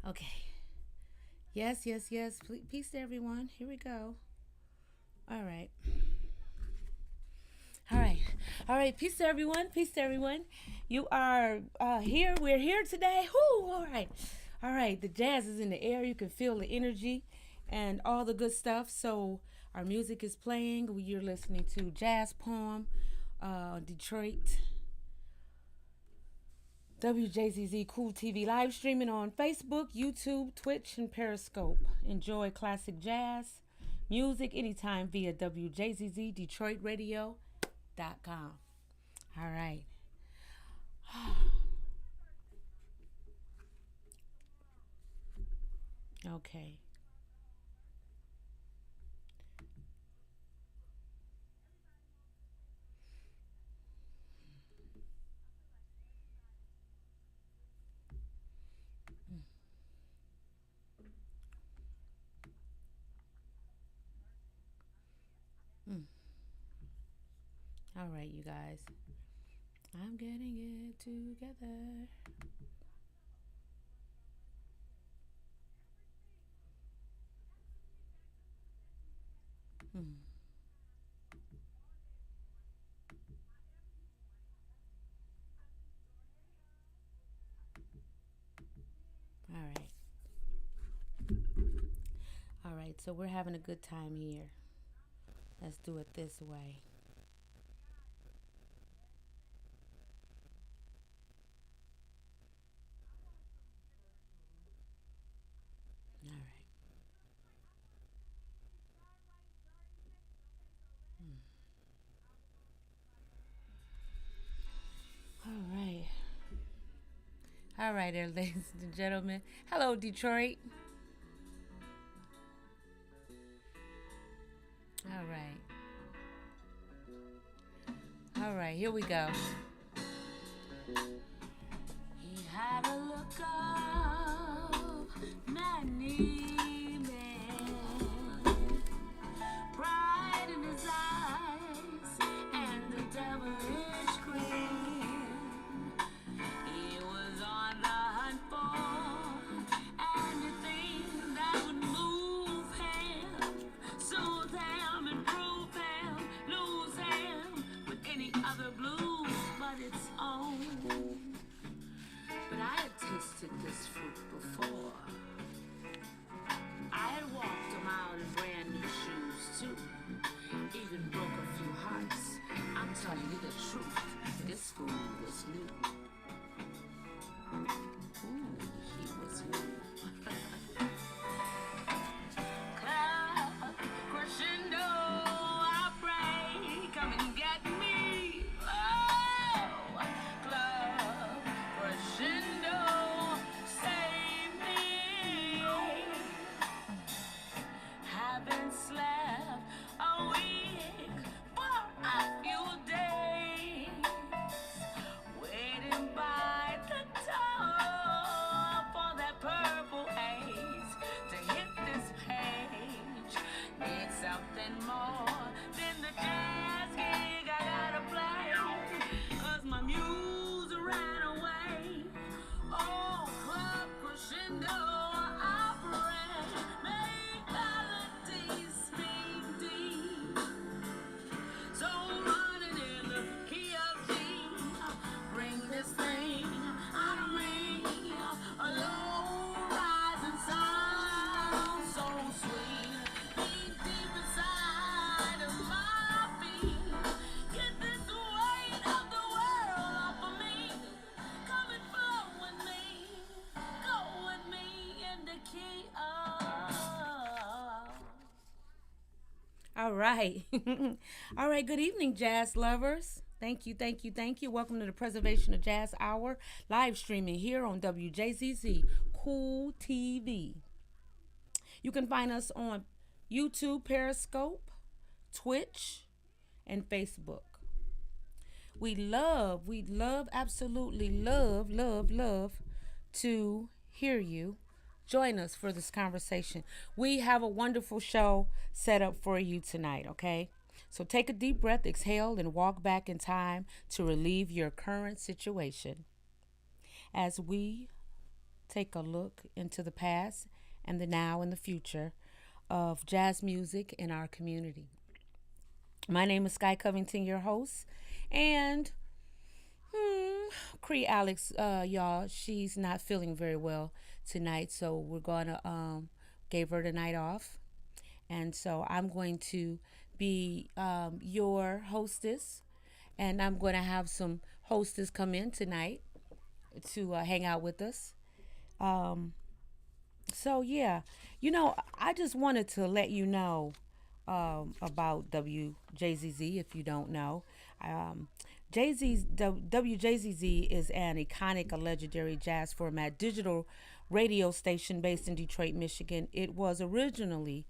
Okay. Yes, yes, yes. Peace to everyone. Here we go. All right. All right. All right. Peace to everyone. Peace to everyone. You are here. We're here today. Whoo. All right. All right. The jazz is in the air. You can feel the energy and all the good stuff. So our music is playing. You're listening to Jazz Poem, Detroit, WJZZ Cool TV live streaming on Facebook, YouTube, Twitch, and Periscope. Enjoy classic jazz music anytime via WJZZ Detroit Radio.com. All right. Okay. Mm. All right, you guys. I'm getting it together. Mm. All right. All right. So we're having a good time here. Let's do it this way. All right. Mm. All right. All right, there, ladies and gentlemen. Hello, Detroit. All right. All right, here we go. He had a look of many men, pride in his eyes, and the devilish grin. He was on the hunt for anything that would move him, soothe him, improve him, lose him with any other blues but its own. But I had tasted this fruit before. I had walked a mile in brand new shoes too. Even broke a few hearts. I'm telling you the truth. This fool was new. Ooh, he was new. Club crescendo, I pray, come and get me. Oh, club crescendo, save me. Haven't slept a week for a few days, waiting by the door for that purple haze to hit this page. Need something more than the jazz gig I gotta play, 'cause my muse ran away. Oh, club crescendo, operate, make melodies speak deep. So running in the key of G, bring this thing out of me, a low rising sound so sweet, deep deep inside of my feet. Get this weight of the world off of me, come and flow with me, go with me in the key of. All right. All right. Good evening, jazz lovers. Thank you, thank you, thank you. Welcome to the Preservation of Jazz Hour, live streaming here on WJZZ Cool TV. You can find us on YouTube, Periscope, Twitch, and Facebook. Absolutely love to hear you. Join us for this conversation. We have a wonderful show set up for you tonight, okay? So take a deep breath, exhale, and walk back in time to relieve your current situation as we take a look into the past and the now and the future of jazz music in our community. My name is Sky Covington, your host, and Cree Alex, y'all, she's not feeling very well tonight, so we're gonna gave her the night off, and so I'm going to be your hostess, and I'm going to have some hostess come in tonight to hang out with us. Um, so yeah, I just wanted to let you know about WJZZ if you don't know. Um, WJZZ is an iconic, a legendary jazz format digital radio station based in Detroit, Michigan. It was originally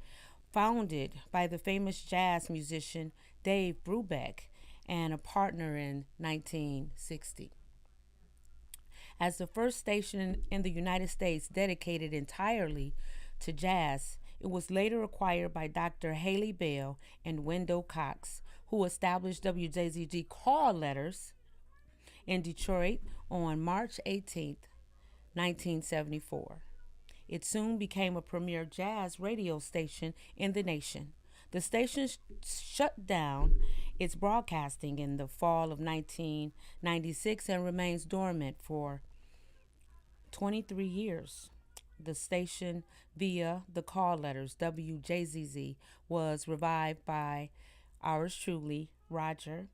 founded by the famous jazz musician Dave Brubeck and a partner in 1960 as the first station in the United States dedicated entirely to jazz. It was later acquired by Dr. Haley Bell and Wendell Cox, who established WJZG call letters in Detroit on March 18th, 1974. It soon became a premier jazz radio station in the nation. The station shut down its broadcasting in the fall of 1996 and remains dormant for 23 years. The station, via the call letters WJZZ, was revived by ours truly, Roger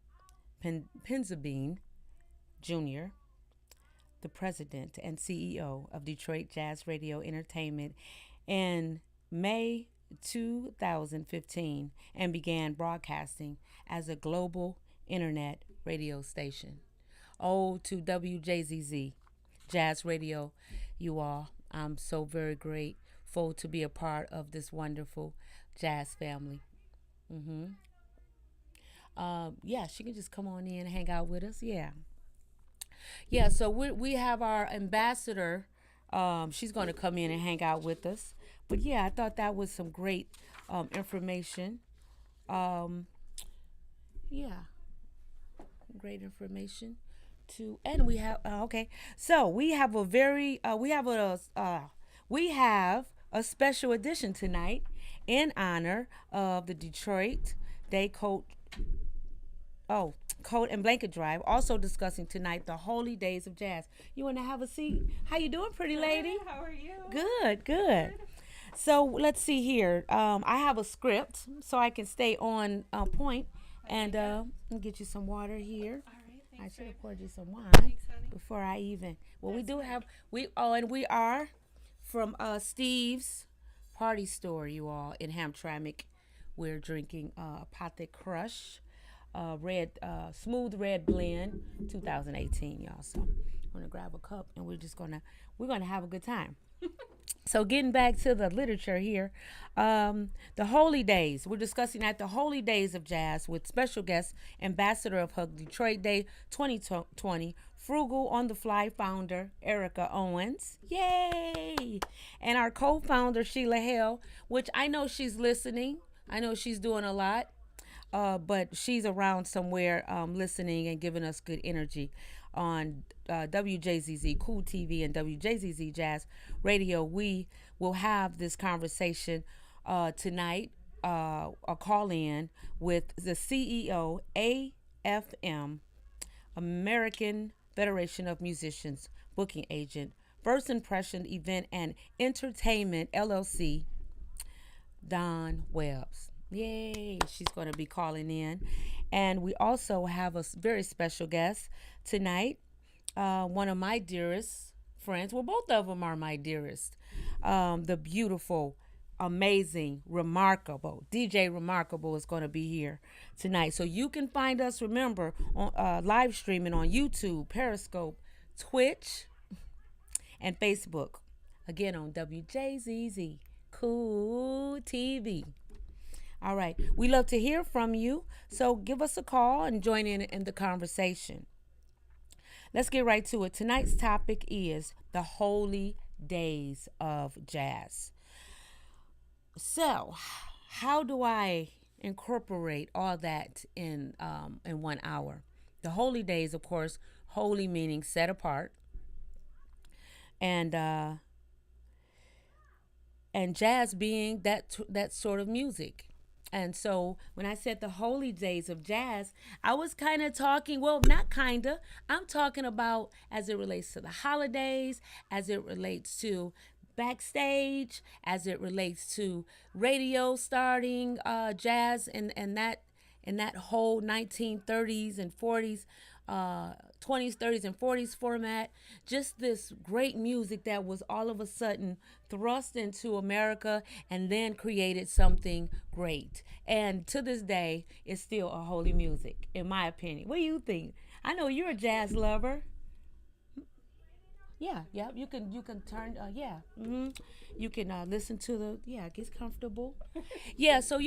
Penzabene Jr., the president and CEO of Detroit Jazz Radio Entertainment, in May 2015 and began broadcasting as a global internet radio station. Oh, to WJZZ, Jazz Radio, you all. I'm so very grateful to be a part of this wonderful jazz family. hmm yeah, she can just come on in and hang out with us. Yeah. Yeah, so we have our ambassador. She's going to come in and hang out with us. But yeah, I thought that was some great information. Um, yeah, great information to, and we have okay. So we have a special edition tonight in honor of the Detroit Day Coat. Oh, Coat and Blanket Drive. Also discussing tonight the holy days of jazz. You want to have a seat? How you doing, pretty lady? Good. How are you? Good, good. So let's see here. I have a script so I can stay on point, and I'll get you some water here. All right. I Thanks, should babe. have poured you some wine Thanks, honey. before I even. Well, we That's do fine. have and we are from Steve's Party Store, you all in Hamtramck. We're drinking Apothic Crush, smooth red blend, 2018, y'all. So I'm gonna grab a cup and we're gonna have a good time. So getting back to the literature here, the Holy Days. We're discussing at the Holy Days of Jazz with special guest, Ambassador of Hug Detroit Day 2020, Frugal on the Fly founder Erica Owens. Yay! And our co-founder Sheila Hale, which I know she's listening. I know she's doing a lot, but she's around somewhere listening and giving us good energy on WJZZ Cool TV and WJZZ Jazz Radio. We will have this conversation tonight, a call in with the CEO, AFM, American Federation of Musicians, booking agent, First Impression Event and Entertainment, LLC, Don Webbs. Yay, she's going to be calling in. And we also have a very special guest tonight, one of my dearest friends. Well, both of them are my dearest. The beautiful, amazing, remarkable DJ Remarkable is going to be here tonight. So you can find us, remember, on live streaming on YouTube, Periscope, Twitch, and Facebook. Again, on WJZZ Cool TV. All right. We love to hear from you. So give us a call and join in the conversation. Let's get right to it. Tonight's topic is the holy days of jazz. So, how do I incorporate all that in 1 hour? The holy days, of course, holy meaning set apart, and and jazz being that sort of music. And so when I said the holy days of jazz, I was kind of talking, well, not kind of, I'm talking about as it relates to the holidays, as it relates to backstage, as it relates to radio starting jazz and that whole 1930s and 40s, 20s, 30s, and 40s format. Just this great music that was all of a sudden thrust into America and then created something great. And to this day, it's still a holy music, in my opinion. What do you think? I know you're a jazz lover. Yeah, yeah. You can turn. Yeah. You can listen to the. Yeah, get comfortable. Yeah. So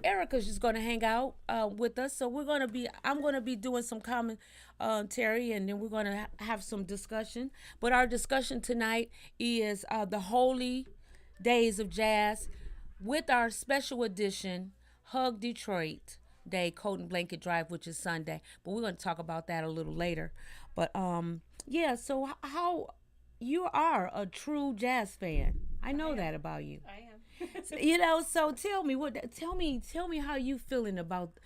Erica's just gonna hang out with us. So we're gonna be. I'm gonna be doing some commentary, and then we're gonna have some discussion. But our discussion tonight is the holy days of jazz, with our special edition Hug Detroit Day, Coat and Blanket Drive, which is Sunday. But we're going to talk about that a little later. But yeah. So how you are a true jazz fan? I know that about you. I am. So tell me tell me how you feeling about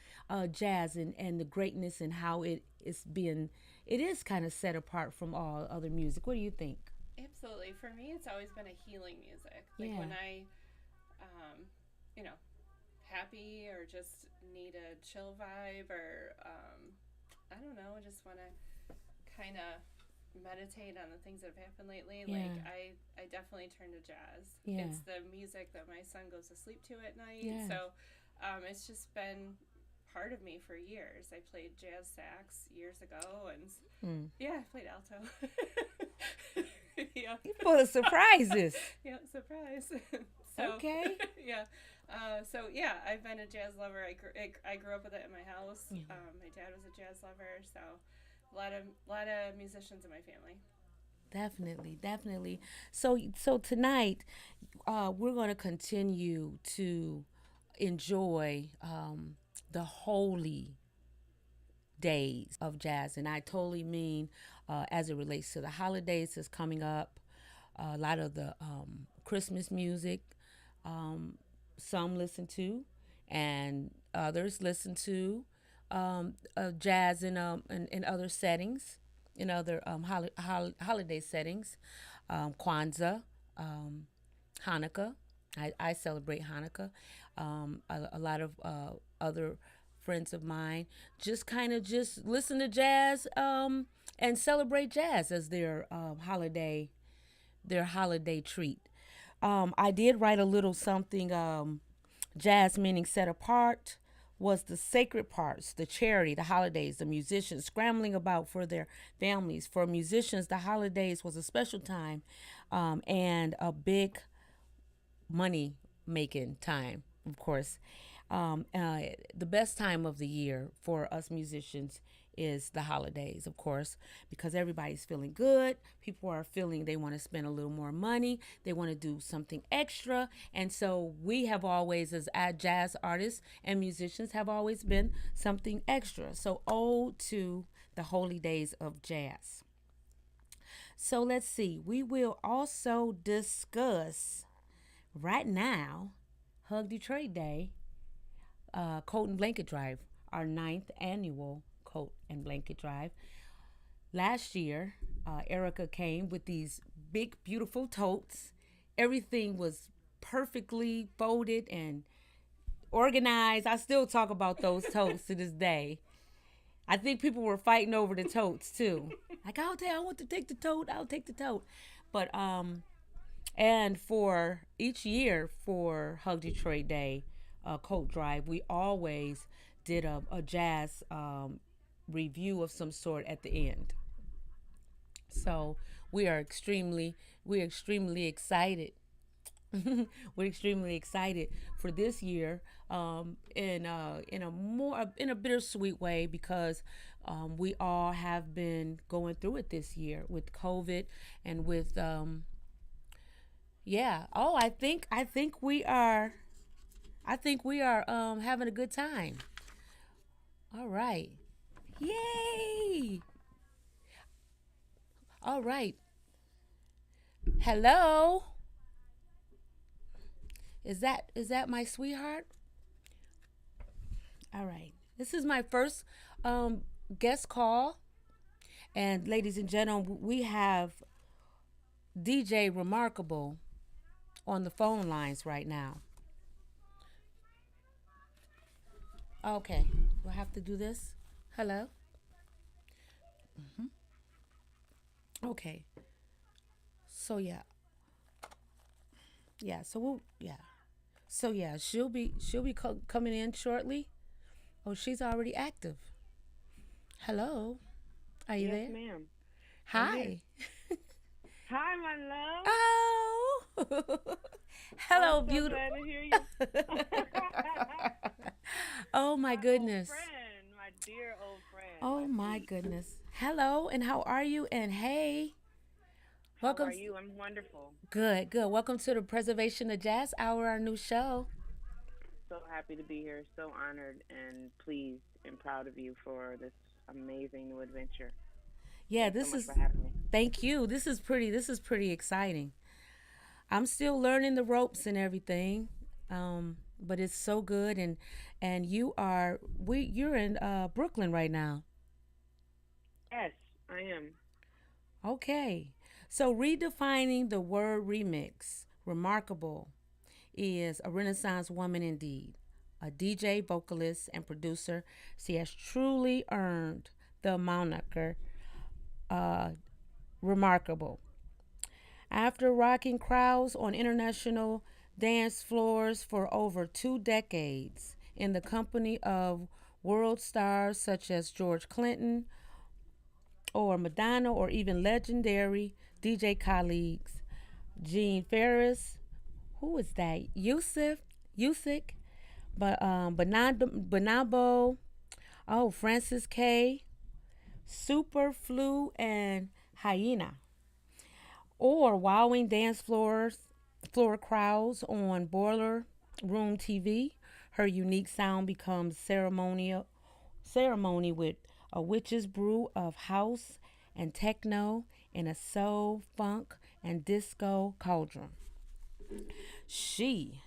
jazz and the greatness and how it is kind of set apart from all other music. What do you think? Absolutely. For me, it's always been a healing music. Like Yeah. when I, um, you know, happy or just need a chill vibe or, I don't know, just want to kind of meditate on the things that have happened lately. Yeah. Like I definitely turn to jazz. Yeah. It's the music that my son goes to sleep to at night. Yeah. So, it's just been part of me for years. I played jazz sax years ago, and Mm. yeah, I played alto. Yeah. You full of surprises. Yeah, surprise. So, Okay. yeah. So yeah, I've been a jazz lover. I grew up with it in my house. Yeah. My dad was a jazz lover, so a lot of musicians in my family. Definitely, definitely. So tonight, we're going to continue to enjoy the holy days of jazz, and I totally mean as it relates to the holidays that's coming up. A lot of the Christmas music, um, some listen to, and others listen to jazz in other settings, in other holiday settings, Kwanzaa, um, Hanukkah. I celebrate Hanukkah. A lot of other friends of mine just kind of just listen to jazz and celebrate jazz as their holiday treat. I did write a little something. Jazz meaning set apart was the sacred parts, the charity, the holidays, the musicians scrambling about for their families. For musicians, the holidays was a special time and a big money making time, of course. The best time of the year for us musicians is the holidays, of course, because everybody's feeling good. People are feeling they want to spend a little more money. They want to do something extra. And so we have always, as jazz artists and musicians, have always been something extra. So, ode to the holy days of jazz. So, let's see. We will also discuss right now Hug Detroit Day, Coat and Blanket Drive, our ninth annual Coat and Blanket Drive. Last year, Erica came with these big, beautiful totes. Everything was perfectly folded and organized. I still talk about those totes to this day. I think people were fighting over the totes too. Like, I want to take the tote. I'll take the tote. But and for each year for Hug Detroit Day, Coat Drive, we always did a jazz review of some sort at the end. So we're extremely excited. We're extremely excited for this year, in a bittersweet way, because we all have been going through it this year with COVID and with yeah. Oh, I think we are having a good time. All right. Yay! All right. Hello. Is that my sweetheart? All right. This is my first um, guest call, and ladies and gentlemen, we have DJ Remarkable on the phone lines right now. Okay, we'll have to do this. Hello. Okay. So yeah, yeah. So we'll yeah. So yeah, she'll be coming in shortly. Oh, she's already active. Hello. Are you Yes, there? ma'am. I'm here. Hi. Hi, my love. Oh. I'm Hello, so beautiful. glad to hear you. Oh my My old goodness. friend, my dear old friend, Oh my my sweet. goodness. Hello, and how are you? And hey, How welcome. are you? I'm wonderful. Good, good. Welcome to the Preservation of Jazz Hour, our new show. So happy to be here. So honored and pleased and proud of you for this amazing new adventure. Yeah, Thanks so this much for is. having me. Thank you. This is pretty exciting. I'm still learning the ropes and everything, but it's so good. And you're in Brooklyn right now. Yes, I am. Okay, so redefining the word remix, remarkable is a Renaissance woman indeed. A DJ, vocalist, and producer, she has truly earned the moniker uh, remarkable. After rocking crowds on international dance floors for over 2 decades in the company of world stars such as George Clinton or Madonna or even legendary DJ colleagues, Gene Ferris, who is that? Yusuf, Bonabo, oh, Francis K, Super Flu, and Hyena, or wowing floor crowds on Boiler Room TV. Her unique sound becomes ceremony with a witch's brew of house and techno in a soul, funk, and disco cauldron. She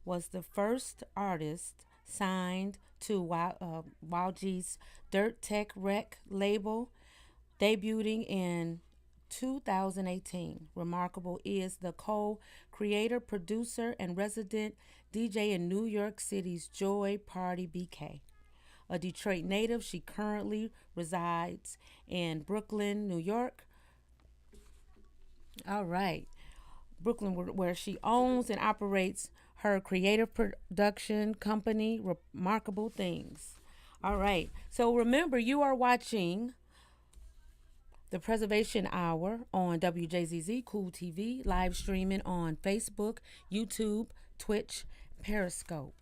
was the first artist signed to YG's Dirt Tech Rec label, debuting in 2018. Remarkable is the co creator, producer, and resident DJ in New York City's Joy Party BK. A Detroit native, she currently resides in Brooklyn, New York. All right. Brooklyn, where she owns and operates her creative production company, Remarkable Things. All right. So remember, you are watching the Preservation Hour on WJZZ Cool TV, live streaming on Facebook, YouTube, Twitch, Periscope.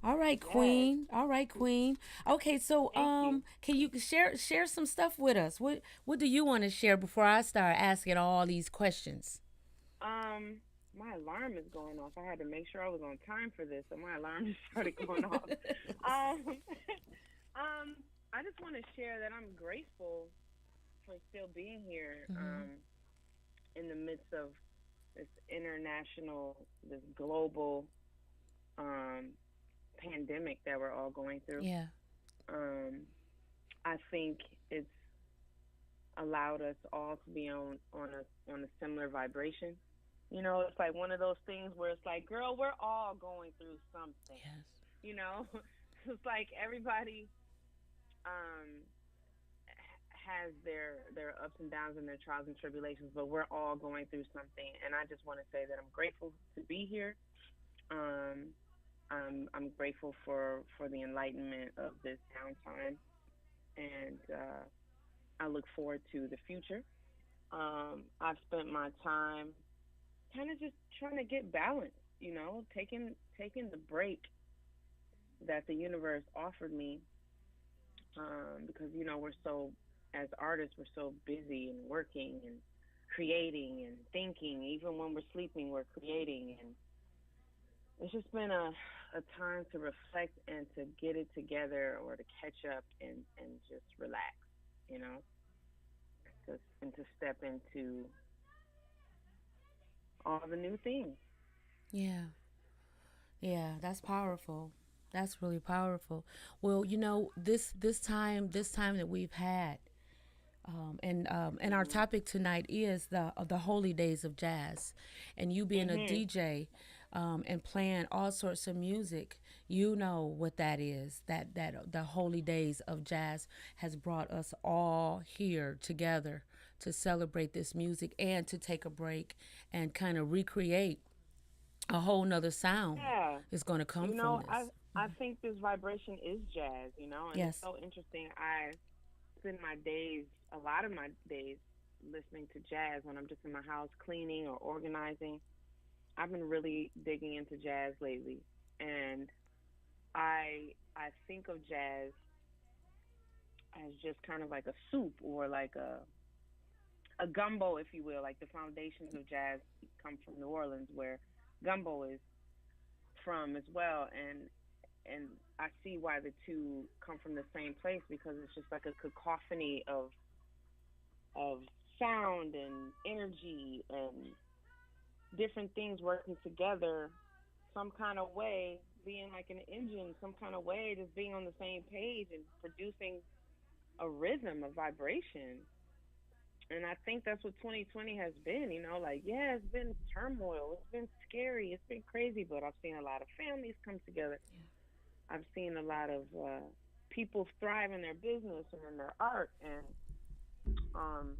All right, Yes. Queen. All right, Queen. Okay, so Thank you. can you share some stuff with us? What do you want to share before I start asking all these questions? My alarm is going off. I had to make sure I was on time for this, so my alarm just started going off. Um, I just want to share that I'm grateful for still being here Mm-hmm. in the midst of this international, this global um, pandemic that we're all going through. Yeah. Um, I think it's allowed us all to be on a similar vibration. You know, it's like one of those things where it's like, girl, we're all going through something. Yes. You know, it's like everybody um, has their ups and downs and their trials and tribulations, but we're all going through something. And I just want to say that I'm grateful to be here. Um, I'm grateful for the enlightenment of this downtime, and I look forward to the future. I've spent my time kind of just trying to get balance, you know, taking the break that the universe offered me, because you know we're so as artists we're so busy and working and creating and thinking. Even when we're sleeping, we're creating, and it's just been a time to reflect and to get it together or to catch up and just relax, you know, and to step into all the new things. Yeah. Yeah, that's powerful. That's really powerful. Well, this time that we've had, and our Mhm. topic tonight is the holy days of jazz, and you being a Mhm. DJ, and playing all sorts of music, you know what that is. That the holy days of jazz has brought us all here together to celebrate this music and to take a break and kind of recreate a whole nother sound Yeah. is going to come You from know, this. I think this vibration is jazz, and it's Yes. so interesting. I spend my days, a lot of my days, listening to jazz when I'm just in my house cleaning or organizing. I've been really digging into jazz lately, and I think of jazz as just kind of like a soup or like a gumbo, if you will. Like the foundations of jazz come from New Orleans, where gumbo is from as well, and I see why the two come from the same place because it's just like a cacophony of sound and energy and different things working together, some kind of way, being like an engine, some kind of way, just being on the same page and producing a rhythm, a vibration. And I think that's what 2020 has been, like, yeah, it's been turmoil, it's been scary, it's been crazy, but I've seen a lot of families come together. I've seen a lot of people thrive in their business and in their art. And um,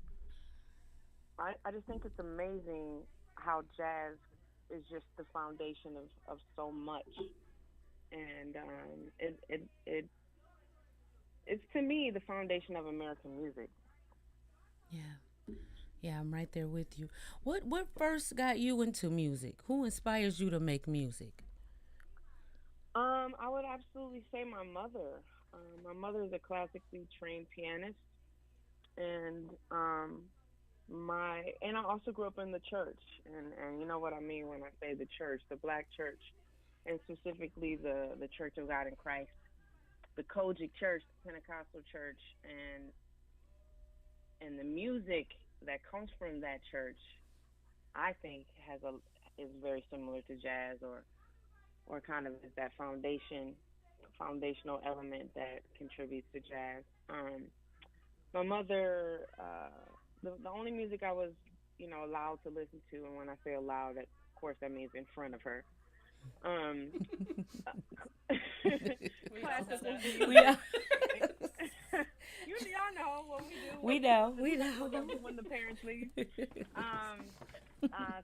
I just think it's amazing how jazz is just the foundation of so much. And it's to me the foundation of American music. Yeah. Yeah, I'm right there with you. What first got you into music? Who inspires you to make music? I would absolutely say my mother. My mother is a classically trained pianist, and I also grew up in the church, and you know what I mean when I say the church, the black church, and specifically the Church of God in Christ, the Kojic Church, the Pentecostal church, and the music that comes from that church, I think is very similar to jazz, or kind of is that foundational element that contributes to jazz. My mother, the only music I was, allowed to listen to, and when I say allowed, that of course that means in front of her. Um, We all have classical that. We music. are. Y'all know what we do We when know. when the We know. when the parents leave. Um,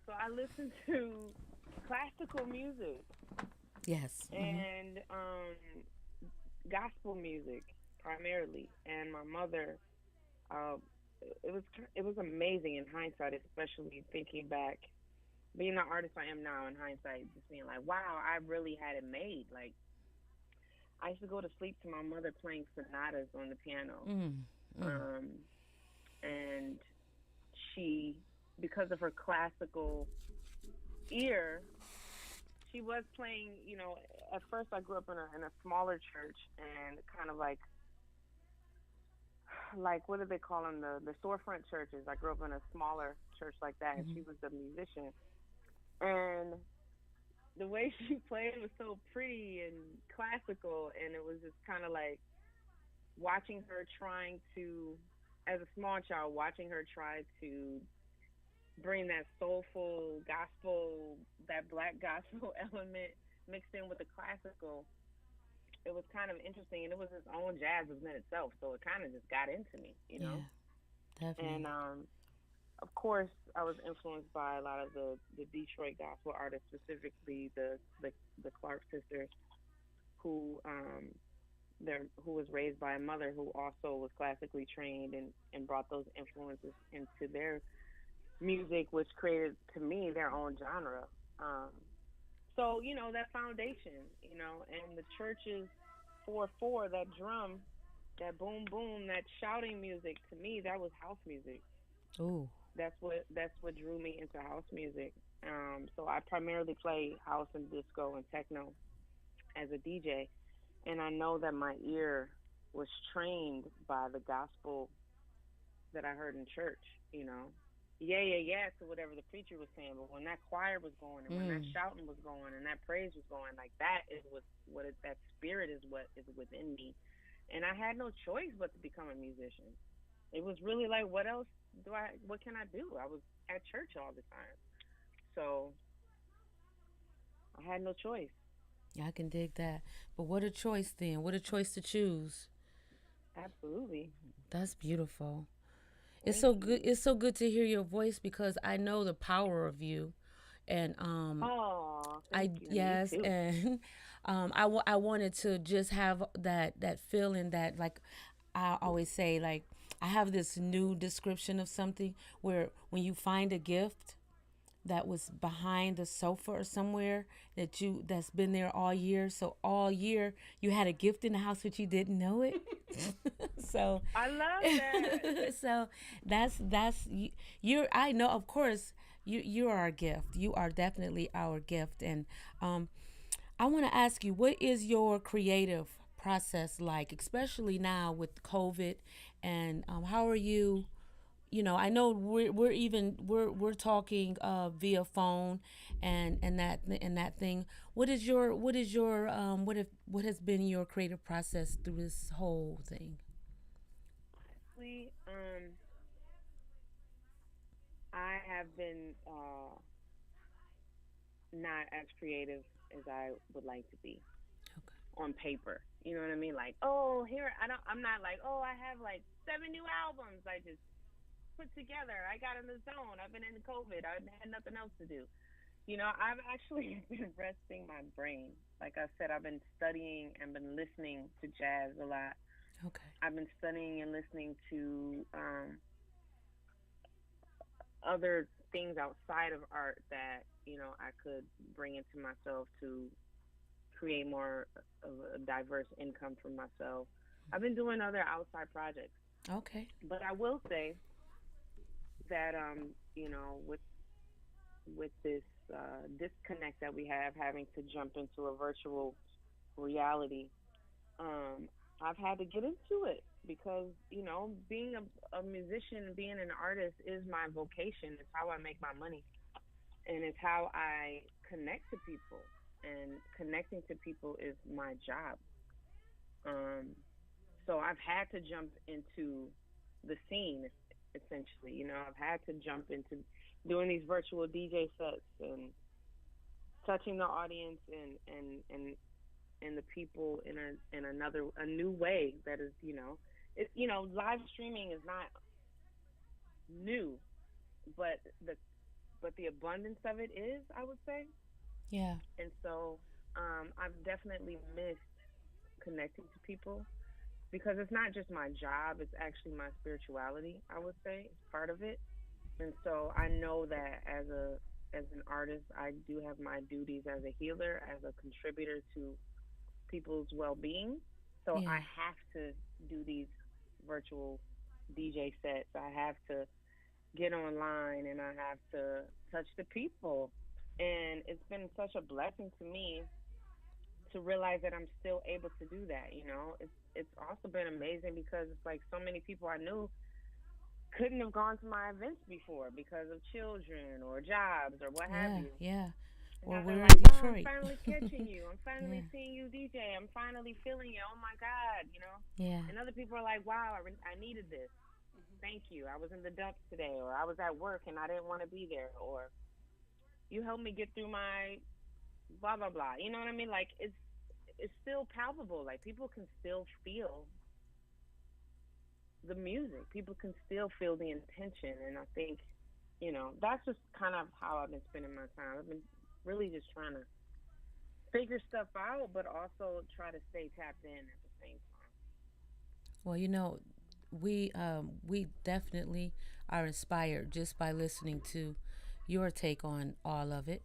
so I listen to classical music Yes. and gospel music primarily, and my mother. Uh, it was amazing in hindsight, especially thinking back, being the artist I am now in hindsight, just being like, wow, I really had it made. Like I used to go to sleep to my mother playing sonatas on the piano, Mm, mm. um, and she, because of her classical ear, she was playing. At first I grew up in a smaller church and kind of like what do they call them, the storefront churches. I grew up in a smaller church like that, and she was the musician, and the way she played was so pretty and classical, and it was just kind of like watching her trying to, as a small child, watching her try to bring that soulful gospel, that black gospel element mixed in with the classical. It was kind of interesting, and it was its own jazz within itself. So it kind of just got into me. Yeah, definitely. And of course, I was influenced by a lot of the Detroit gospel artists, specifically the Clark sisters, who who was raised by a mother who also was classically trained, and brought those influences into their music, which created to me their own genre. Um, so that foundation, and the church's 4/4, that drum, that boom boom, that shouting music, to me that was house music. Ooh. That's what drew me into house music. So I primarily play house and disco and techno as a DJ, and I know that my ear was trained by the gospel that I heard in church. You know, yeah to whatever the preacher was saying. But when that choir was going, and when that Mm. shouting was going, and that praise was going, like that is that spirit is what is within me, and I had no choice but to become a musician. It was really like, what can I do? I was at church all the time, so I had no choice. I can dig that. But what a choice then. What a choice to choose. Absolutely. That's beautiful. It's Thank so good. you. It's so good to hear your voice because I know the power of you, and Oh, thank I you. Me yes, too. and I wanted to just have that feeling that like I always say like I have this new description of something where when you find a gift that was behind the sofa or somewhere that's been there all year. So all year you had a gift in the house but you didn't know it. so I love that. so you're I know of course you are a gift. You are definitely our gift and um I want to ask you what is your creative process like especially now with COVID and how are you I know we're talking via phone and that thing. What has been your creative process through this whole thing? Honestly, I have been not as creative as I would like to be Okay. on paper. You know what I mean? Like, oh, here I don't. I'm not like, oh, I have like 7 new albums I just put together. I got in the zone. I've been in COVID. I had nothing else to do. I've actually been resting my brain. Like I said, I've been studying and been listening to jazz a lot. Okay. I've been studying and listening to other things outside of art that I could bring into myself to create more of a diverse income for myself. I've been doing other outside projects, Okay. but I will say that with this disconnect that we have, having to jump into a virtual reality, um, I've had to get into it because being a musician, being an artist is my vocation. It's how I make my money, and it's how I connect to people. And connecting to people is my job. Um, so I've had to jump into the scene essentially. I've had to jump into doing these virtual DJ sets and touching the audience and the people in a new way that is live streaming is not new, but the abundance of it is, I would say. Yeah. And so I've definitely missed connecting to people because it's not just my job, it's actually my spirituality, I would say. It's part of it. And so I know that as an artist, I do have my duties as a healer, as a contributor to people's well-being. So I Yeah. have to do these virtual DJ sets. I have to get online and I have to touch the people. And it's been such a blessing to me to realize that I'm still able to do that. It's also been amazing because it's like so many people I knew couldn't have gone to my events before because of children or jobs or what have Yeah. you. Yeah. And Well, now they're we're in like, "Oh, I'm Detroit. finally catching you. I'm yeah. finally seeing you DJ. I'm finally feeling you. Oh my God." Yeah. And other people are like, "Wow, I needed this. Thank you. I was in the dumps today, or I was at work and I didn't want to be there, or you helped me get through my blah blah blah." You know what I mean? Like it's still palpable. Like people can still feel the music. People can still feel the intention, and I think that's just kind of how I've been spending my time. I've been really just trying to figure stuff out, but also try to stay tapped in at the same time. Well, we definitely are inspired just by listening to your take on all of it,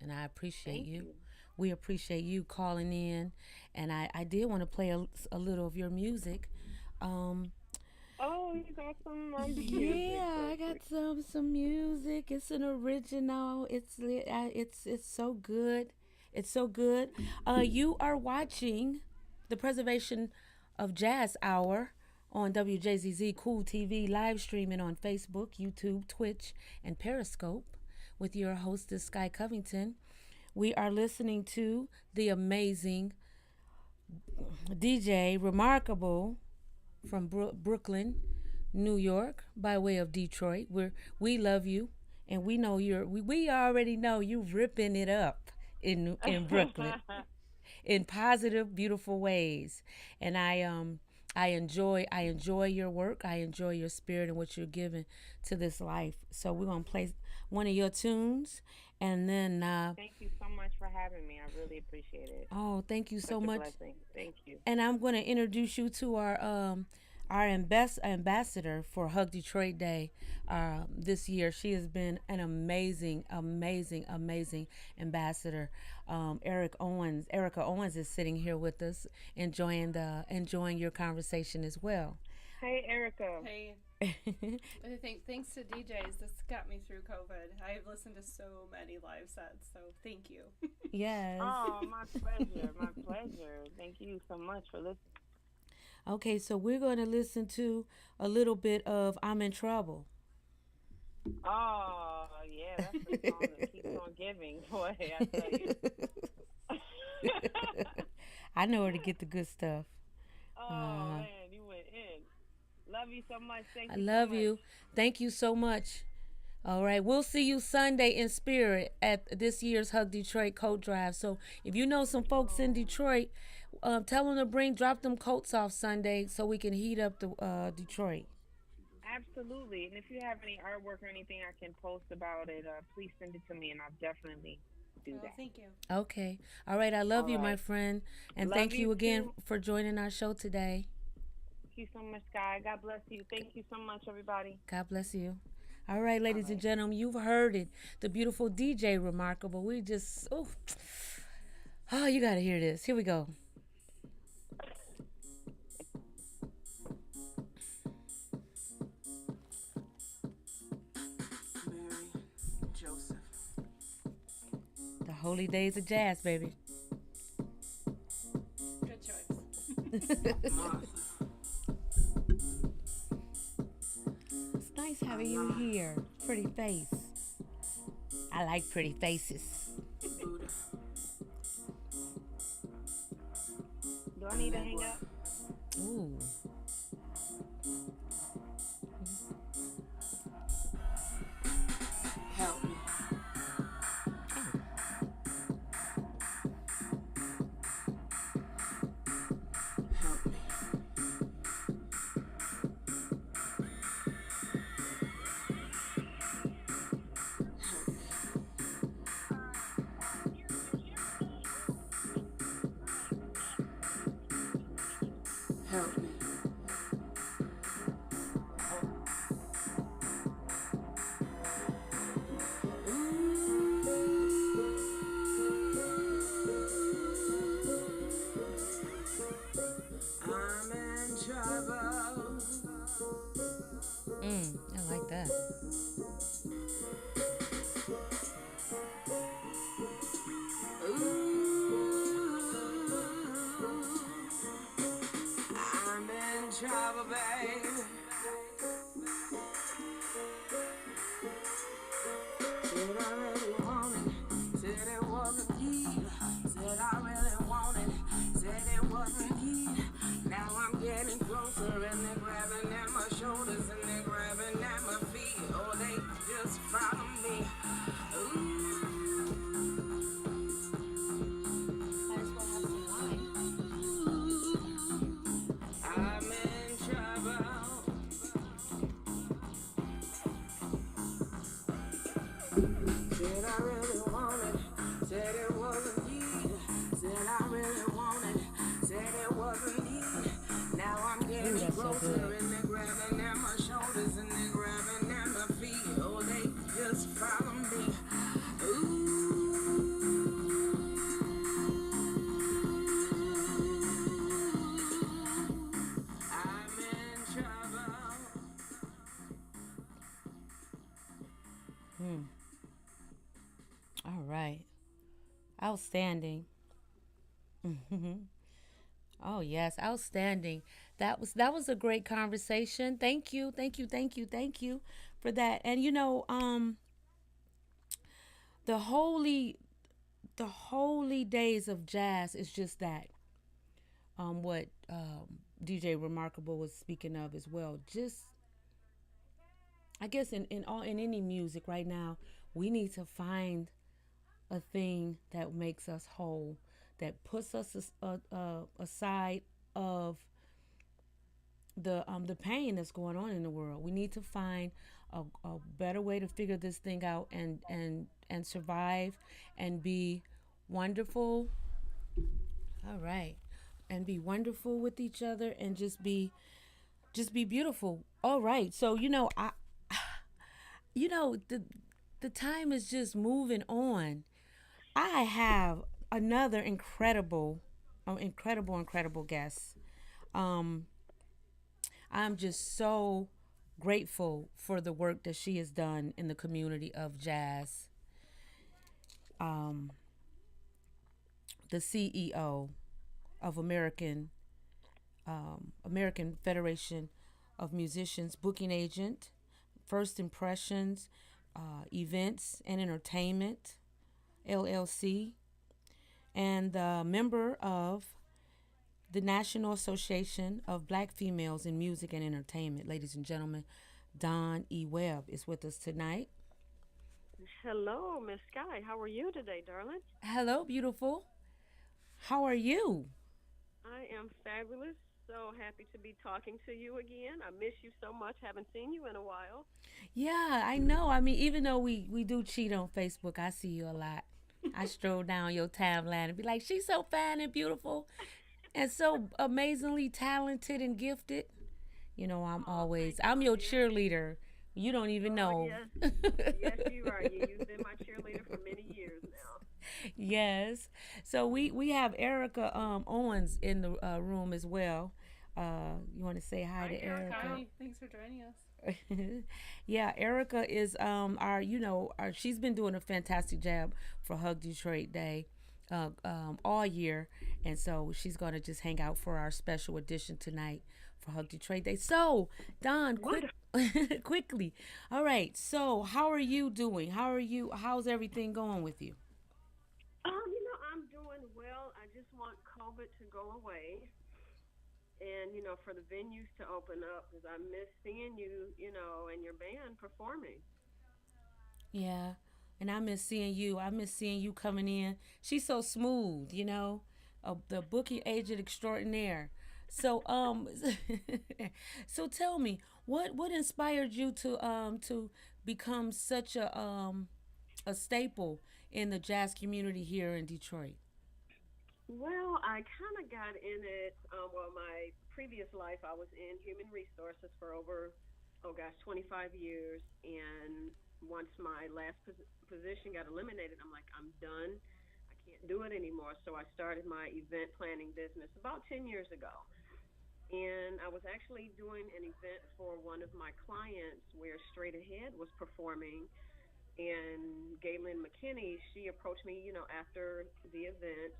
and I appreciate Thank you. you. We appreciate you calling in, and I did want to play a little of your music. Um, Oh, you got some music. yeah, I So got sweet. some music. It's an original. It's so good. It's so good. You are watching the Preservation of Jazz Hour on WJZZ Cool TV, live streaming on Facebook, YouTube, Twitch, and Periscope with your hostess, Sky Covington. We are listening to the amazing DJ Remarkable from Brooklyn, New York, by way of Detroit. We love you, and we know we already know you ripping it up in Brooklyn in positive, beautiful ways. And I enjoy your work. I enjoy your spirit and what you're giving to this life. So we're gonna play one of your tunes, and then Thank you so much for having me. I really appreciate it. oh, thank you so Such a much. blessing. Thank you. And I'm gonna introduce you to our ambassador for Hug Detroit Day this year. She has been an amazing, amazing, amazing ambassador. Erica Owens is sitting here with us, enjoying your conversation as well. Hey, Erica. Hey, I think thanks to DJs, this got me through COVID. I've listened to so many live sets, so thank you. Yes. Oh, my pleasure. My pleasure. Thank you so much for listening. Okay, so we're going to listen to a little bit of "I'm in Trouble." Oh, yeah, that's the song that keeps on giving. Boy, I tell you. I know where to get the good stuff. Oh, man, you went in. Love you so much. Thank I you love so much. you. Thank you so much. All right, we'll see you Sunday in spirit at this year's Hug Detroit Coat Drive. So if you know some folks in Detroit, tell them to drop them coats off Sunday so we can heat up the Detroit. Absolutely. And if you have any artwork or anything I can post about it, please send it to me, and I'll definitely do Oh, that. thank you. Okay. All right, I love All you, my right. friend. And Love thank you you again too. for joining our show today. Thank you so much, Sky. God bless you. Thank you so much, everybody. God bless you. All right, ladies All and right. gentlemen, you've heard it. The beautiful DJ Remarkable. We just, oh, you got to hear this. Here we go. Mary, Joseph, The holy days of jazz, baby. Good choice. Martha. It's nice having you here. Pretty face. I like pretty faces. Buddha. Do I need to hang up? Ooh. Help me. Help me. Help me. I'm in trouble. I like that. I'm in trouble, baby. Said I really want it. Said it wasn't you. Said I really want it. Said it wasn't you. Now I'm getting closer and they're grabbing at my shoulders and they're grabbing at my feet. Oh, they just follow me. I'm in trouble. Said I really wanted, said it wasn't you. Said I really wanted, said it wasn't you. Now I'm getting that's so closer good. and they're grabbing at my shoulders and they're grabbing at my feet. Oh, they just follow me. I'm in trouble. All right. Outstanding. Oh yes, outstanding. That was a great conversation. Thank you, thank you, thank you, thank you for that. And the holy the holy days of jazz is just that. What DJ Remarkable was speaking of as well. Just I guess in any music right now, we need to find a thing that makes us whole, that puts us aside of the pain that's going on in the world. We need to find a better way to figure this thing out and survive and be wonderful. All right, and be wonderful with each other and just be beautiful. All right, so the time is just moving on. I have another incredible guest. Um, I'm just so grateful for the work that she has done in the community of jazz. Um, the CEO of American Federation of Musicians, booking agent, First Impressions, Events and Entertainment LLC, and the member of the National Association of Black Females in Music and Entertainment. Ladies and gentlemen, Don E. Webb is with us tonight. Hello, Miss Sky. How are you today, darling? Hello, beautiful. How are you? I am fabulous. So happy to be talking to you again. I miss you so much. Haven't seen you in a while. Yeah, I know. I mean, even though we do cheat on Facebook, I see you a lot. I stroll down your timeline and be like, she's so fine and beautiful and so amazingly talented and gifted. Oh, thank you, I'm my your dear. cheerleader. You don't even Oh, know. yes. Yes, you are. You've been my cheerleader for many years now. Yes. So we have Erica Owens in the room as well. You want to say hi Hi, to Erica. Erica? Hi, thanks for joining us. Yeah, Erica is our she's been doing a fantastic job for Hug Detroit Day all year, and so she's gonna just hang out for our special edition tonight for Hug Detroit Day. So Don, quick, Wonderful. quickly, all right. So how are you doing? How are you? How's everything going with you? I'm doing well. I just want COVID to go away and, for the venues to open up because I miss seeing you, and your band performing. Yeah. And I miss seeing you. I miss seeing you coming in. She's so smooth, the booking agent extraordinaire. So so tell me, what inspired you to become such a staple in the jazz community here in Detroit? Well, I kind of got in it. Well, my previous life, I was in human resources for over, oh gosh, 25 years. And once my last position got eliminated, I'm like, I'm done. I can't do it anymore. So I started my event planning business about 10 years ago. And I was actually doing an event for one of my clients where Straight Ahead was performing. And Galen McKinney, she approached me, after the event,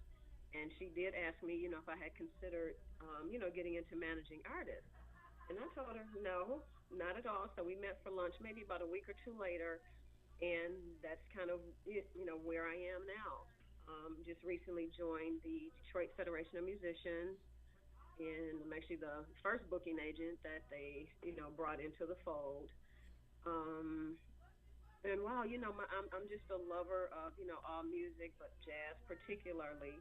and she did ask me, if I had considered, getting into managing artists. And I told her, no, not at all. So we met for lunch maybe about a week or two later, and that's kind of, where I am now. Just recently joined the Detroit Federation of Musicians, and I'm actually the first booking agent that they, brought into the fold. Um, and wow, I'm just a lover of, all music, but jazz particularly.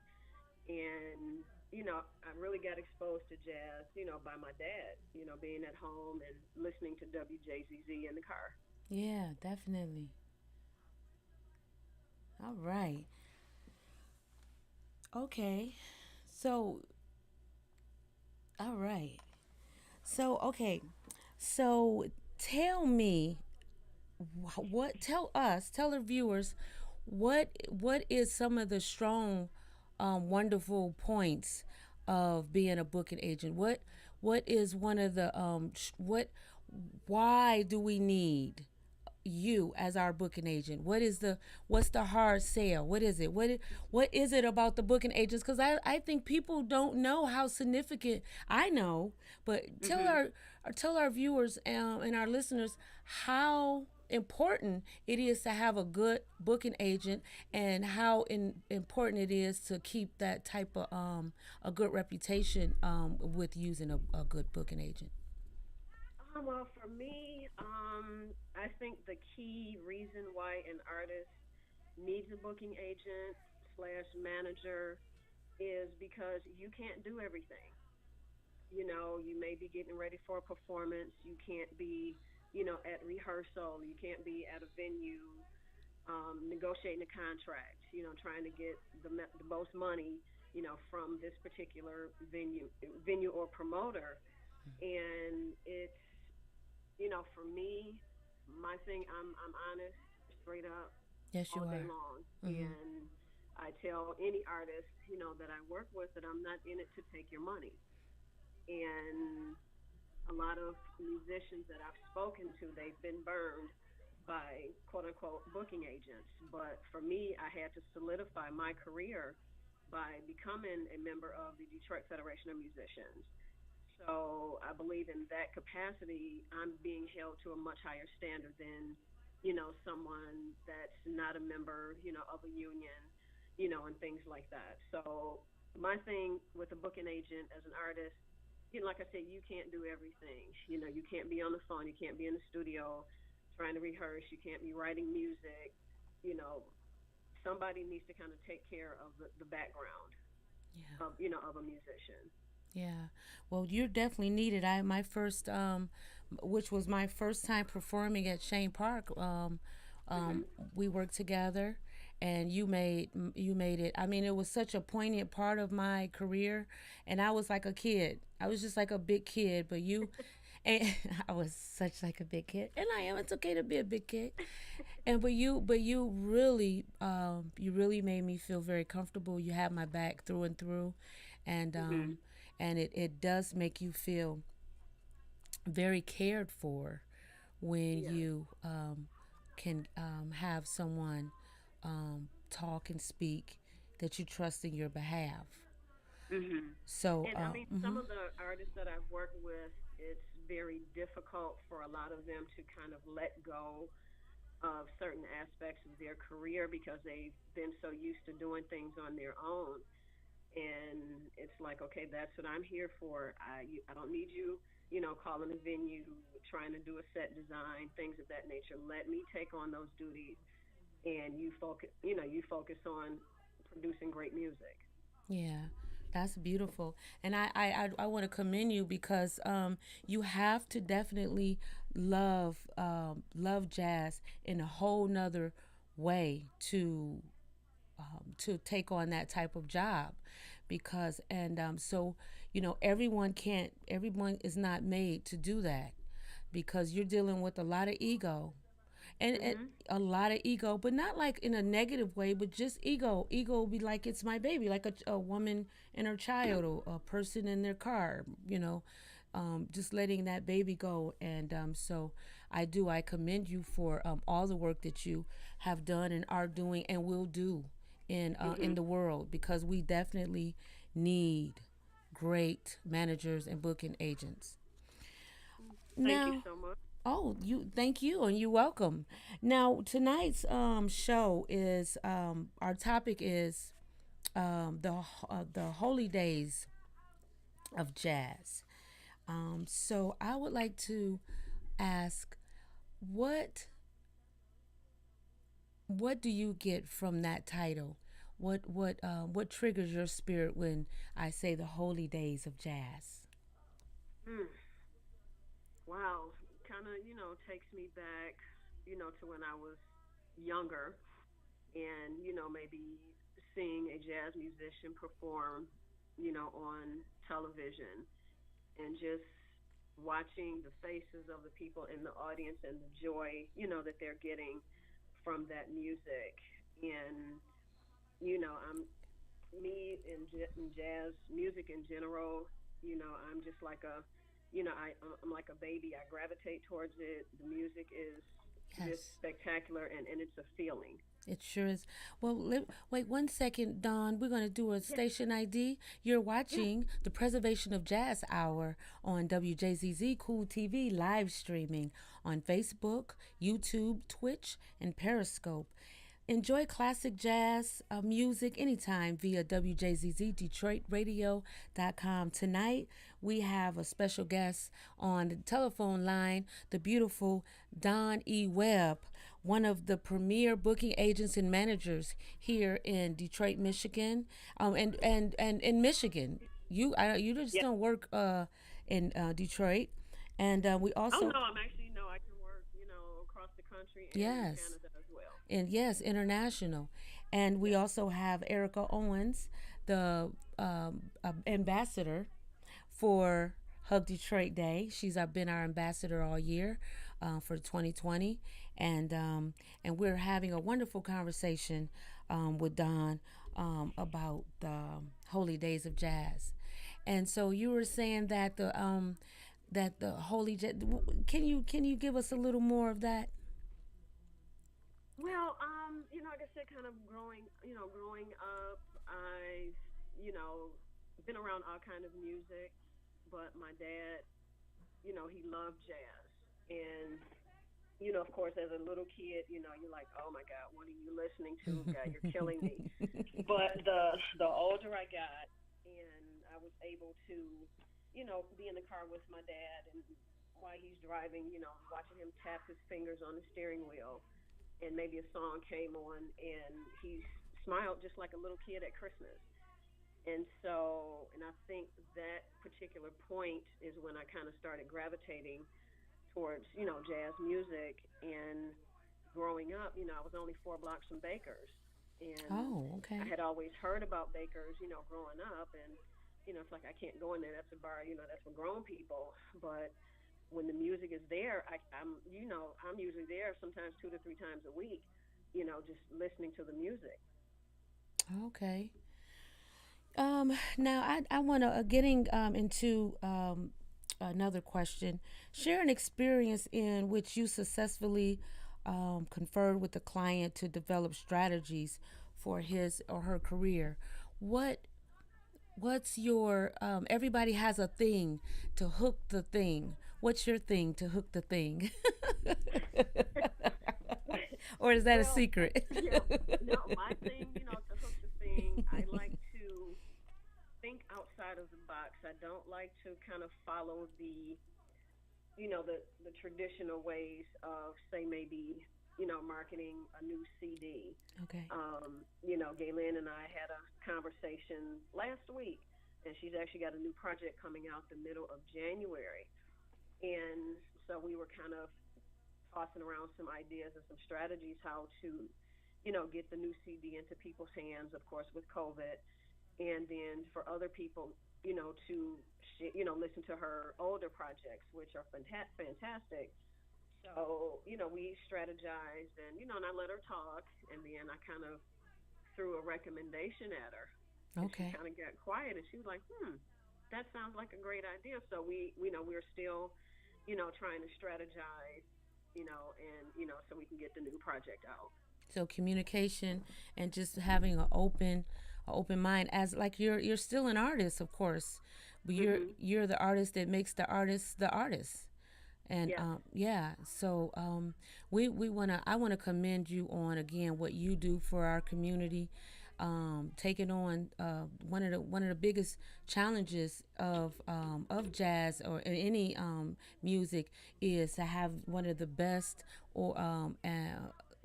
And I really got exposed to jazz, by my dad, being at home and listening to WJZZ in the car. Yeah, definitely. All right. Okay. So, all right. So, okay. So, tell me tell the viewers what is some of the strong wonderful points of being a booking agent. What is one of the what why do we need you as our booking agent? What's the hard sell? What is it? What is it about the booking agents? Because I think people don't know how significant. I know, but tell our viewers and our listeners how important it is to have a good booking agent, and how important it is to keep that type of a good reputation with using a good booking agent. Well, for me, I think the key reason why an artist needs a booking agent slash manager is because you can't do everything. You may be getting ready for a performance. You can't be, at rehearsal. You can't be at a venue negotiating a contract. Trying to get the most money, from this particular venue or promoter. And it's, for me, my thing, I'm honest, straight up, Yes, you all day are. long. Hmm. And I tell any artist, that I work with that I'm not in it to take your money. And a lot of musicians that I've spoken to, they've been burned by quote unquote booking agents. But for me, I had to solidify my career by becoming a member of the Detroit Federation of Musicians. So I believe in that capacity, I'm being held to a much higher standard than, someone that's not a member, of a union, and things like that. So my thing with a booking agent as an artist, like I said, you can't do everything. You can't be on the phone, you can't be in the studio trying to rehearse, you can't be writing music. You know, Somebody needs to kind of take care of the background Yeah. of a musician. Yeah. Well, you're definitely needed. I my first which was my first time performing at Shane Park. Mhm. We worked together, and you made it. I mean, it was such a poignant part of my career, and I was like a kid. I was just like a big kid, but you and I was such like a big kid, and I am. It's okay to be a big kid. And but you really made me feel very comfortable. You have my back through and through, and Mhm. it does make you feel very cared for when Yes. you can have someone talk and speak that you trust in your behalf. Mhm. So, And I mean, some mhm. of the artists that I've worked with, it's very difficult for a lot of them to kind of let go of certain aspects of their career because they've been so used to doing things on their own. And it's like, okay, that's what I'm here for. I don't need you, calling a venue, trying to do a set design, things of that nature. Let me take on those duties, and you focus on producing great music. Yeah, that's beautiful, and I want to commend you because you have to definitely love jazz in a whole nother way to take on that type of job, because and so everyone is not made to do that, because you're dealing with a lot of ego, and Mhm. a lot of ego, but not like in a negative way, but just ego will be like it's my baby, like a woman and her child, or a person in their car, just letting that baby go. And so I commend you for all the work that you have done and are doing and will do in Mhm. the world, because we definitely need great managers and booking agents Thank you now. so much. Oh, you thank you, and you're welcome. Now tonight's show is our topic is the holy days of jazz. So I would like to ask, what what do you get from that title? What triggers your spirit when I say the holy days of jazz? Mm. Wow. Kind of, takes me back, to when I was younger and, maybe seeing a jazz musician perform, on television and just watching the faces of the people in the audience and the joy, that they're getting from that music. And, I'm in jazz music in general. I'm just like I'm like a baby. I gravitate towards it. The music is just Yes. spectacular, and it's a feeling. It sure is. Well, wait 1 second, Don. We're going to do a Yeah, station ID. You're yeah. watching the Preservation of Jazz Hour on WJZZ Cool TV live streaming on Facebook, YouTube, Twitch, and Periscope. Enjoy classic jazz music anytime via WJZZ DetroitRadio.com. Tonight, we have a special guest on the telephone line, the beautiful Don E. Webb, one of the premier booking agents and managers here in Detroit, Michigan, and in Michigan. You just Yeah. don't work in Detroit, and we Oh also no, I'm actually no. I can work, across the country and in yes. Canada as well. And yes, international. And we Yeah. also have Erica Owens, the ambassador for Hug Detroit Day. She's been our ambassador all year for 2020, and we're having a wonderful conversation with Don about the Holy Days of Jazz. And so you were saying that the Holy Jazz. Can you give us a little more of that? Well, like I said, kind of growing up, I've, you know, been around all kind of music, but my dad, he loved jazz. And, of course, as a little kid, you're like, oh my God, what are you listening to? God, you're killing me. But the older I got, and I was able to, be in the car with my dad, and while he's driving, watching him tap his fingers on the steering wheel, and maybe a song came on, and he smiled just like a little kid at Christmas. And I think that particular point is when I kind of started gravitating towards, jazz music. And growing up, I was only 4 blocks from Baker's, and Oh, I okay. had always heard about Baker's, growing up. And it's like I can't go in there. That's a bar, that's for grown people. But when the music is there, I'm usually there sometimes 2 to 3 times a week, just listening to the music. Okay. Now I want to getting into another question. Share an experience in which you successfully conferred with the client to develop strategies for his or her career. What What's your everybody has a thing to hook the thing. What's your thing to hook the thing? Or is that a Well, secret? yeah, no, my thing, to hook the thing, I like to think outside of the box. I don't like to kind of follow the traditional ways of, say, maybe, marketing a new CD. Okay. Gaylen and I had a conversation last week, and she's actually got a new project coming out the middle of January. And so we were kind of tossing around some ideas and some strategies how to, get the new CD into people's hands, of course, with COVID, and then for other people, to, listen to her older projects, which are fantastic. So, we strategized, and I let her talk, and then I kind of threw a recommendation at her, and she Okay. kind of got quiet, and she was like, that sounds like a great idea. So we're still, trying to strategize, and, so we can get the new project out. So communication and just having an open mind as like you're still an artist, of course, but Hmm. you're the artist that makes the artist the artist. And Yeah. yeah, so we wanna I wanna commend you on again what you do for our community, taking on one of the biggest challenges of jazz or any music is to have one of the best or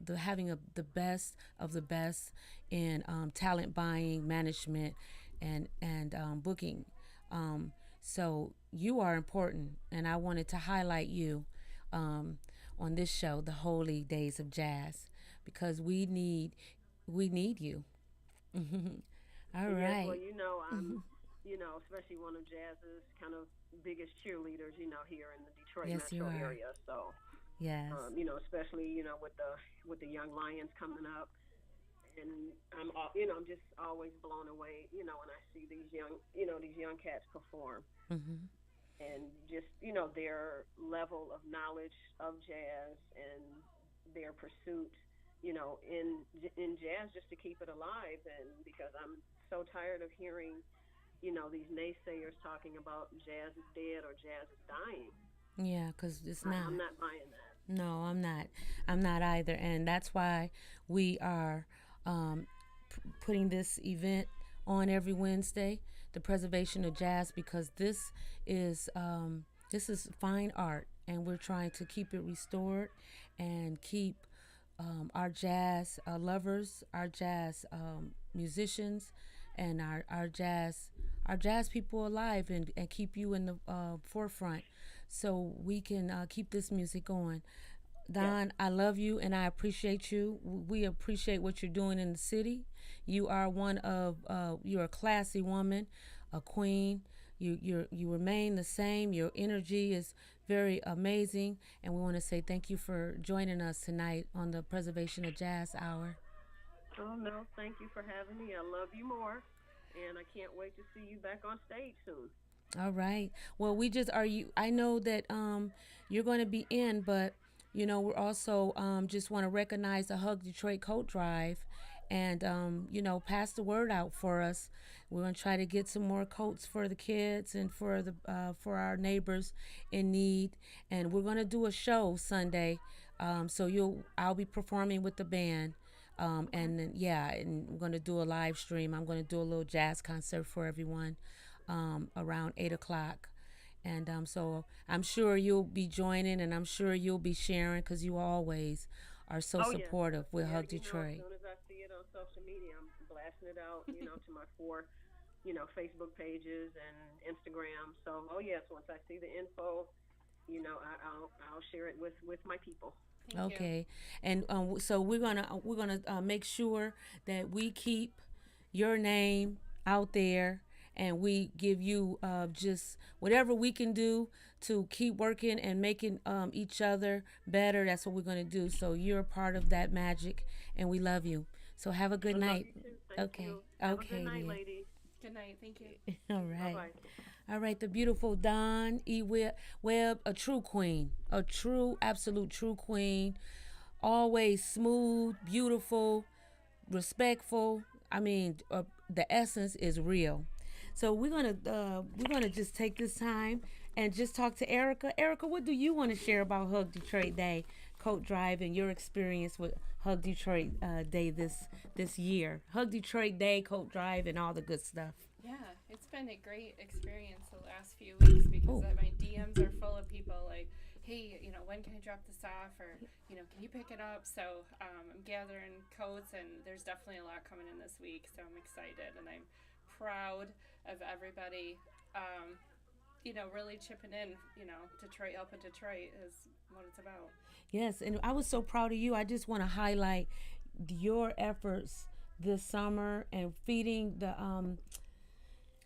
the having the best of the best in talent buying, management, and booking. Um, so you are important, and I wanted to highlight you um, on this show, The Holy Days of Jazz, because we need you. All Yes. Well, right. I'm, especially one of jazz's kind of biggest cheerleaders, here in the Detroit Yes, you metro are. area. So, Yes. especially, with the young Lions coming up, and I'm just always blown away, when I see these young cats perform, Hmm. and just, their level of knowledge of jazz, and their pursuit, in jazz, just to keep it alive. And because I'm so tired of hearing, these naysayers talking about jazz is dead or jazz is dying. Yeah, because it's I'm not. not buying that. No, I'm not. I'm not either. And that's why we are um, putting this event on every Wednesday, the preservation of jazz, because this is fine art, and we're trying to keep it restored and keep our jazz lovers, our jazz musicians, and our jazz people alive, and keep you in the forefront, so we can keep this music going. Yes. Don, I love you and I appreciate you. We appreciate what you're doing in the city. You are you're a classy woman, a queen. You remain the same. Your energy is very amazing, and we want to say thank you for joining us tonight on the Preservation of Jazz Hour. Oh no, thank you for having me. I love you more, and I can't wait to see you back on stage soon. All right. Well, we just are you. I know that you're going to be in, but we're also just want to recognize the Hug Detroit Coat Drive, and pass the word out for us. We're going to try to get some more coats for the kids and for our neighbors in need, and we're going to do a show Sunday. So you'll I'll be performing with the band. And then, yeah, and we're going to do a live stream. I'm going to do a little jazz concert for everyone around 8 o'clock. And so I'm sure you'll be joining, and I'm sure you'll be sharing, because you always are so Oh yeah, supportive with yeah. Hug As Detroit. soon as I see it on social media, I'm blasting it out. To my four, Facebook pages and Instagram. So, oh yes, once I see the info, I'll share it with my people. Thank you. Okay, and so we're gonna make sure that we keep your name out there, and we give you just whatever we can do to keep working and making each other better. That's what we're gonna do. So you're a part of that magic, and we love you. So have a I good love night. you too. Thank Okay, you. Have a good okay, night, dear. ladies. Good night. Thank you. All Bye right. bye. All right, the beautiful Don E. Webb, a true queen, a true, absolute true queen. Always smooth, beautiful, respectful. I mean, the essence is real. So we're gonna just take this time and just talk to Erica. Erica, what do you want to share about Hug Detroit Day, Coat Drive, and your experience with Hug Detroit Day this year? Hug Detroit Day, Coat Drive, and all the good stuff. Yeah, it's been a great experience the last few weeks because Oh. my DMs are full of people like, hey, when can I drop this off? Or, can you pick it up? So I'm gathering coats, and there's definitely a lot coming in this week. So I'm excited, and I'm proud of everybody, really chipping in. Detroit helping Detroit is what it's about. Yes, and I was so proud of you. I just want to highlight your efforts this summer and feeding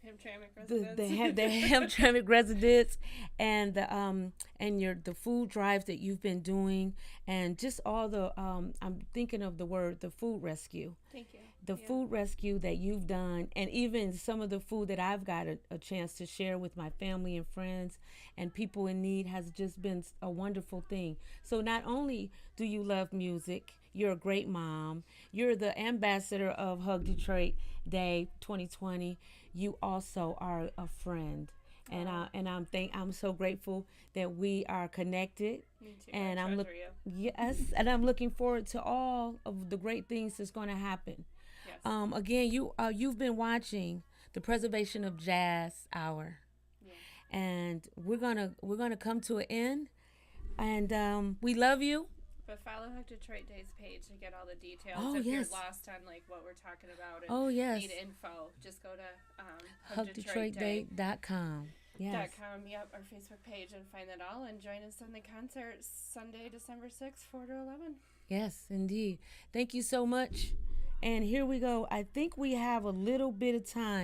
Hamtramck the residents. Hamtramck residents, and the food drives that you've been doing, and just all the I'm thinking of the word, the food rescue, Thank you. the Yeah. food rescue that you've done, and even some of the food that I've got a chance to share with my family and friends and people in need has just been a wonderful thing. So not only do you love music, you're a great mom, you're the ambassador of Hug Detroit Day 2020. You also are a friend. I'm so grateful that we are connected, Me too. and I I'm look treasure you. yes, and I'm looking forward to all of the great things that's going to happen. Yes. Again, you've been watching the Preservation of Jazz Hour, Yeah. and we're gonna come to an end. And we love you. But follow Hug Detroit Day's page to get all the details. Oh, if yes. you're lost on what we're talking about and Oh yes, need info, just go to hugdetroitday.com. Yes. .com, yep, our Facebook page, and find it all, and join us in the concert Sunday, December 6th, 4 to 11. Yes, indeed. Thank you so much. And here we go. I think we have a little bit of time.